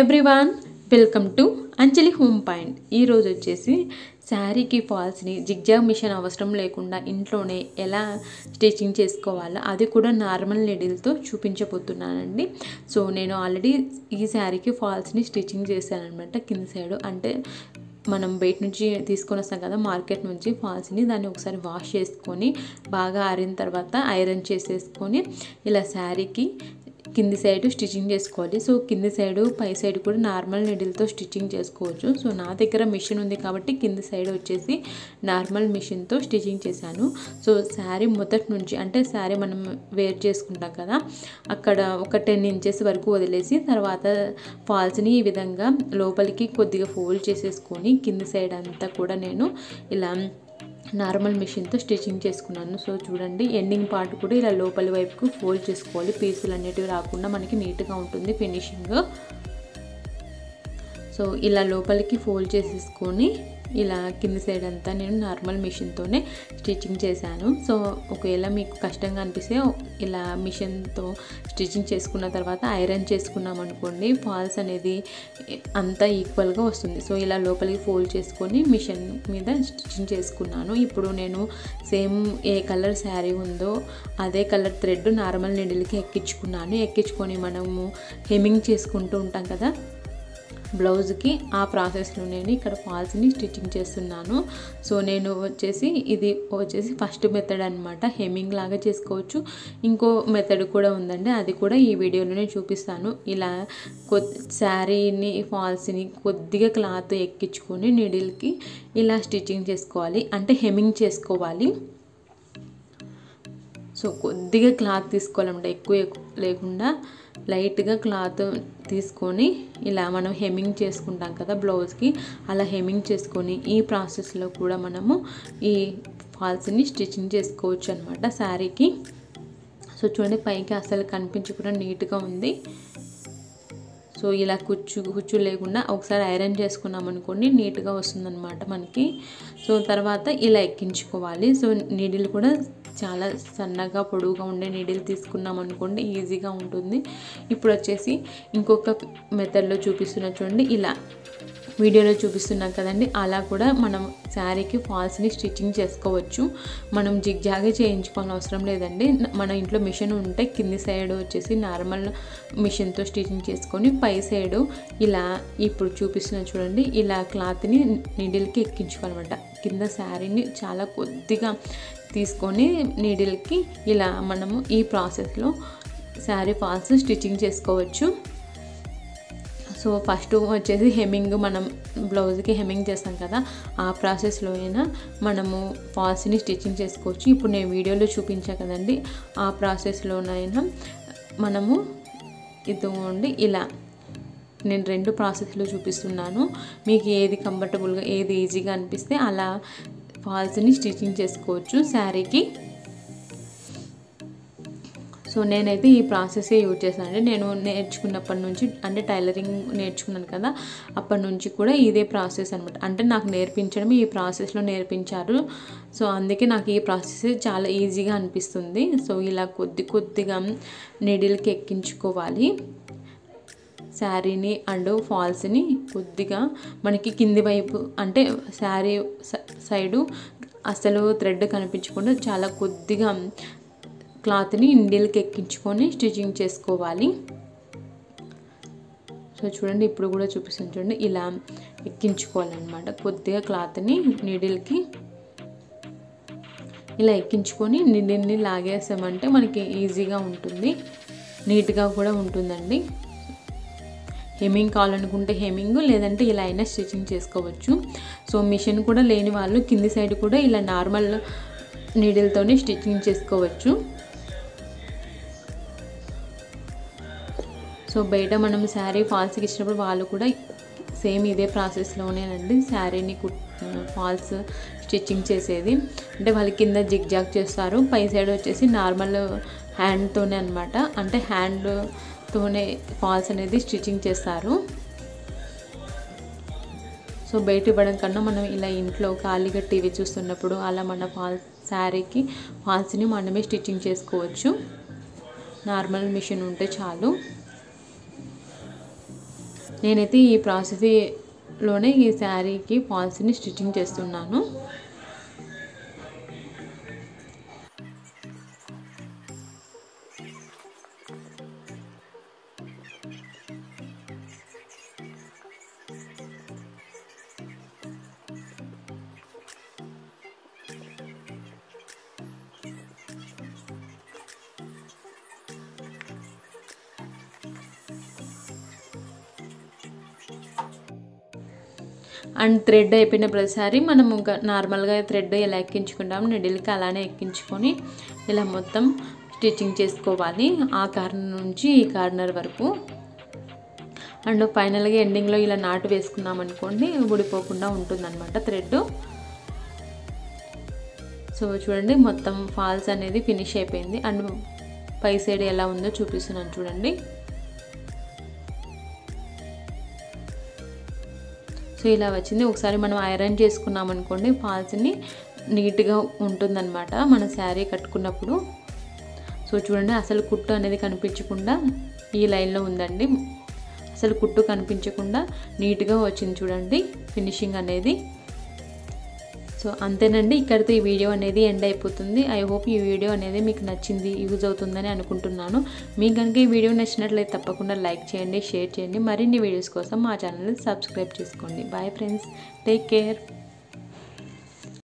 Everyone, welcome to Anjali home point. ఈరోజు వచ్చేసి శారీకి ఫాల్స్ని జిగ్జాగ్ మిషన్ అవసరం లేకుండా ఇంట్లోనే ఎలా స్టిచ్చింగ్ చేసుకోవాలో అది కూడా నార్మల్ నీడిల్తో చూపించబోతున్నానండి. సో నేను ఆల్రెడీ ఈ శారీకి ఫాల్స్ని స్టిచ్చింగ్ చేశాను అనమాట. కింద సైడ్ అంటే మనం బయట నుంచి తీసుకొని వస్తాం కదా మార్కెట్ నుంచి ఫాల్స్ని, దాన్ని ఒకసారి వాష్ చేసుకొని బాగా ఆరిన తర్వాత ఐరన్ చేసేసుకొని ఇలా శారీకి కింది సైడ్ స్టిచ్చింగ్ చేసుకోవాలి. సో కింది సైడు పై సైడ్ కూడా నార్మల్ నీడిల్తో స్టిచ్చింగ్ చేసుకోవచ్చు. సో నా దగ్గర మిషన్ ఉంది కాబట్టి కింది సైడ్ వచ్చేసి నార్మల్ మిషన్తో స్టిచ్చింగ్ చేశాను. సో శారీ మొదటి నుంచి అంటే శారీ మనం వేర్ చేసుకుంటాం కదా, అక్కడ ఒక 10 ఇంచెస్ వరకు వదిలేసి తర్వాత ఫాల్స్ని ఈ విధంగా లోపలికి కొద్దిగా ఫోల్డ్ చేసేసుకొని కింది సైడ్ అంతా కూడా నేను ఇలా నార్మల్ మిషన్తో స్టిచ్చింగ్ చేసుకున్నాను. సో చూడండి, ఎండింగ్ పార్ట్ కూడా ఇలా లోపలి వైపుకు ఫోల్డ్ చేసుకోవాలి. పీసులు అనేటివి రాకుండా మనకి నీట్గా ఉంటుంది ఫినిషింగ్. సో ఇలా లోపలికి ఫోల్డ్ చేసేసుకొని ఇలా కింది సైడ్ అంతా నేను నార్మల్ మిషన్తోనే స్టిచ్చింగ్ చేశాను. సో ఒకవేళ మీకు కష్టంగా అనిపిస్తే ఇలా మిషన్తో స్టిచ్చింగ్ చేసుకున్న తర్వాత ఐరన్ చేసుకున్నాం అనుకోండి, ఫాల్స్ అనేది అంతా ఈక్వల్గా వస్తుంది. సో ఇలా లోపలికి ఫోల్డ్ చేసుకొని మిషన్ మీద స్టిచ్చింగ్ చేసుకున్నాను. ఇప్పుడు నేను సేమ్ ఏ కలర్ శారీ ఉందో అదే కలర్ థ్రెడ్ నార్మల్ నీడిల్కి ఎక్కించుకున్నాను. ఎక్కించుకొని మనము హెమ్మింగ్ చేసుకుంటూ ఉంటాం కదా బ్లౌజ్కి, ఆ ప్రాసెస్లో నేను ఇక్కడ ఫాల్స్ని స్టిచ్చింగ్ చేస్తున్నాను. సో నేను ఇది వచ్చేసి ఫస్ట్ మెథడ్ అనమాట. హెమ్మింగ్ లాగా చేసుకోవచ్చు. ఇంకో మెథడ్ కూడా ఉందండి, అది కూడా ఈ వీడియోలోనే చూపిస్తాను. ఇలా శారీని ఫాల్స్ని కొద్దిగా క్లాత్ ఎక్కించుకొని నీడిల్కి ఇలా స్టిచ్చింగ్ చేసుకోవాలి, అంటే హెమ్మింగ్ చేసుకోవాలి. సో కొద్దిగా క్లాత్ తీసుకోవాలన్నమాట, ఎక్కువ లేకుండా లైట్గా క్లాత్ తీసుకొని ఇలా మనం హెమ్మింగ్ చేసుకుంటాం కదా బ్లౌజ్కి, అలా హెమ్మింగ్ చేసుకొని ఈ ప్రాసెస్లో కూడా మనము ఈ ఫాల్స్ని స్టిచ్చింగ్ చేసుకోవచ్చు అనమాట శారీకి. సో చూడండి, పైకి అసలు కనిపించకుండా నీట్గా ఉంది. సో ఇలా కుచ్చు లేకుండా ఒకసారి ఐరన్ చేసుకున్నాం అనుకోండి నీట్గా వస్తుందన్నమాట మనకి. సో తర్వాత ఇలా ఎక్కించుకోవాలి. సో నీడిల్ కూడా చాలా సన్నగా పొడవుగా ఉండే నీడిల్ తీసుకున్నాం అనుకోండి ఈజీగా ఉంటుంది. ఇప్పుడు వచ్చేసి ఇంకొక మెథడ్లో చూపిస్తున్నా చూడండి, ఇలా వీడియోలో చూపిస్తున్నాం కదండి, అలా కూడా మనం శారీకి ఫాల్స్ని స్టిచ్చింగ్ చేసుకోవచ్చు. మనం జిగ్జాగే చేయించుకోవాల్సిన అవసరం లేదండి. మన ఇంట్లో మిషన్ ఉంటే కింది సైడ్ వచ్చేసి నార్మల్ మిషన్తో స్టిచ్చింగ్ చేసుకొని పై సైడు ఇలా ఇప్పుడు చూపిస్తున్నా చూడండి, ఇలా క్లాత్ని నీడిల్కి ఎక్కించుకోవాలన్నమాట. కింద శారీని చాలా కొద్దిగా తీసుకొని నీడిల్కి ఇలా మనము ఈ ప్రాసెస్లో శారీ ఫాల్స్ స్టిచ్చింగ్ చేసుకోవచ్చు. సో ఫస్ట్ వచ్చేసి హెమ్మింగ్, మనం బ్లౌజ్కి హెమ్మింగ్ చేస్తాం కదా, ఆ ప్రాసెస్లో అయినా మనము ఫాల్స్ని స్టిచ్చింగ్ చేసుకోవచ్చు. ఇప్పుడు నేను వీడియోలో చూపించా కదండి, ఆ ప్రాసెస్లోనైనా మనము ఇదిగోండి ఇలా నేను 2 ప్రాసెస్లో చూపిస్తున్నాను. మీకు ఏది కంఫర్టబుల్గా ఏది ఈజీగా అనిపిస్తే అలా ఫాల్స్ని స్టిచ్చింగ్ చేసుకోవచ్చు శారీకి. సో నేనైతే ఈ ప్రాసెసే యూజ్ చేశానండి. నేను నేర్చుకున్నప్పటి నుంచి, అంటే టైలరింగ్ నేర్చుకున్నాను కదా, అప్పటి నుంచి కూడా ఇదే ప్రాసెస్ అనమాట. అంటే నాకు నేర్పించడం ఈ ప్రాసెస్లో నేర్పించారు. సో అందుకే నాకు ఈ ప్రాసెస్ చాలా ఈజీగా అనిపిస్తుంది. సో ఇలా కొద్దిగా నీడిల్కి ఎక్కించుకోవాలి శారీని అండ్ ఫాల్స్ని. కొద్దిగా మనకి కింది వైపు అంటే శారీ సైడు అసలు థ్రెడ్ కనిపించకుండా చాలా కొద్దిగా క్లాత్ని నీడిల్కి ఎక్కించుకొని స్టిచ్చింగ్ చేసుకోవాలి. సో చూడండి, ఇప్పుడు కూడా చూపిస్తాను చూడండి, ఇలా ఎక్కించుకోవాలన్నమాట. కొద్దిగా క్లాత్ని నీడిల్కి ఇలా ఎక్కించుకొని నీడిల్ని లాగేసామంటే మనకి ఈజీగా ఉంటుంది, నీట్గా కూడా ఉంటుందండి. హెమ్మింగ్ కావాలనుకుంటే హెమ్మింగ్, లేదంటే ఇలా అయినా స్టిచ్చింగ్ చేసుకోవచ్చు. సో మిషన్ కూడా లేని వాళ్ళు కింది సైడ్ కూడా ఇలా నార్మల్ నీడిల్తోనే స్టిచ్చింగ్ చేసుకోవచ్చు. సో బయట మనం శారీ ఫాల్స్కి ఇచ్చినప్పుడు వాళ్ళు కూడా సేమ్ ఇదే ప్రాసెస్లోనేనండి శారీని ఫాల్స్ స్టిచ్చింగ్ చేసేది. అంటే వాళ్ళు కింద జిగ్జాగ్ చేస్తారు, పై సైడ్ వచ్చేసి నార్మల్ హ్యాండ్తోనే అనమాట, అంటే హ్యాండ్తోనే ఫాల్స్ అనేది స్టిచ్చింగ్ చేస్తారు. సో బయట ఇవ్వడం కన్నా మనం ఇలా ఇంట్లో ఖాళీగా టీవీ చూస్తున్నప్పుడు అలా మన శారీకి ఫాల్స్ని మనమే స్టిచ్చింగ్ చేసుకోవచ్చు. నార్మల్ మిషన్ ఉంటే చాలు. నేనైతే ఈ ప్రాసెస్లోనే ఈ శారీకి ఫాల్స్ని స్టిచ్చింగ్ చేస్తున్నాను. అండ్ థ్రెడ్ అయిపోయిన ప్రతిసారి మనం ఇంకా నార్మల్గా థ్రెడ్ ఎలా ఎక్కించుకుంటాం నీడిల్కి అలానే ఎక్కించుకొని ఇలా మొత్తం స్టిచ్చింగ్ చేసుకోవాలి, ఆ కార్నర్ నుంచి ఈ కార్నర్ వరకు. అండ్ ఫైనల్గా ఎండింగ్లో ఇలా నాటు వేసుకున్నాం అనుకోండి ఊడిపోకుండా ఉంటుందన్నమాట థ్రెడ్. సో చూడండి మొత్తం ఫాల్స్ అనేది ఫినిష్ అయిపోయింది. అండ్ పై సైడ్ ఎలా ఉందో చూపిస్తున్నాను చూడండి. సో ఇలా వచ్చింది. ఒకసారి మనం ఐరన్ చేసుకున్నాం అనుకోండి ఫాల్స్ని నీట్గా ఉంటుందన్నమాట మన శారీ కట్టుకున్నప్పుడు. సో చూడండి అసలు కుట్టు అనేది కనిపించకుండా ఈ లైన్లో ఉందండి, అసలు కుట్టు కనిపించకుండా నీట్గా వచ్చింది చూడండి ఫినిషింగ్ అనేది. సో అంతేనండి, ఇక్కడితో ఈ వీడియో అనేది ఎండ్ అయిపోతుంది. ఐ హోప్ ఈ వీడియో అనేది మీకు నచ్చింది, యూజ్ అవుతుందని అనుకుంటున్నాను. మీకు కనుక ఈ వీడియో నచ్చినట్లయితే తప్పకుండా లైక్ చేయండి, షేర్ చేయండి. మరిన్ని వీడియోస్ కోసం మా ఛానల్ని సబ్స్క్రైబ్ చేసుకోండి. Bye friends, take care.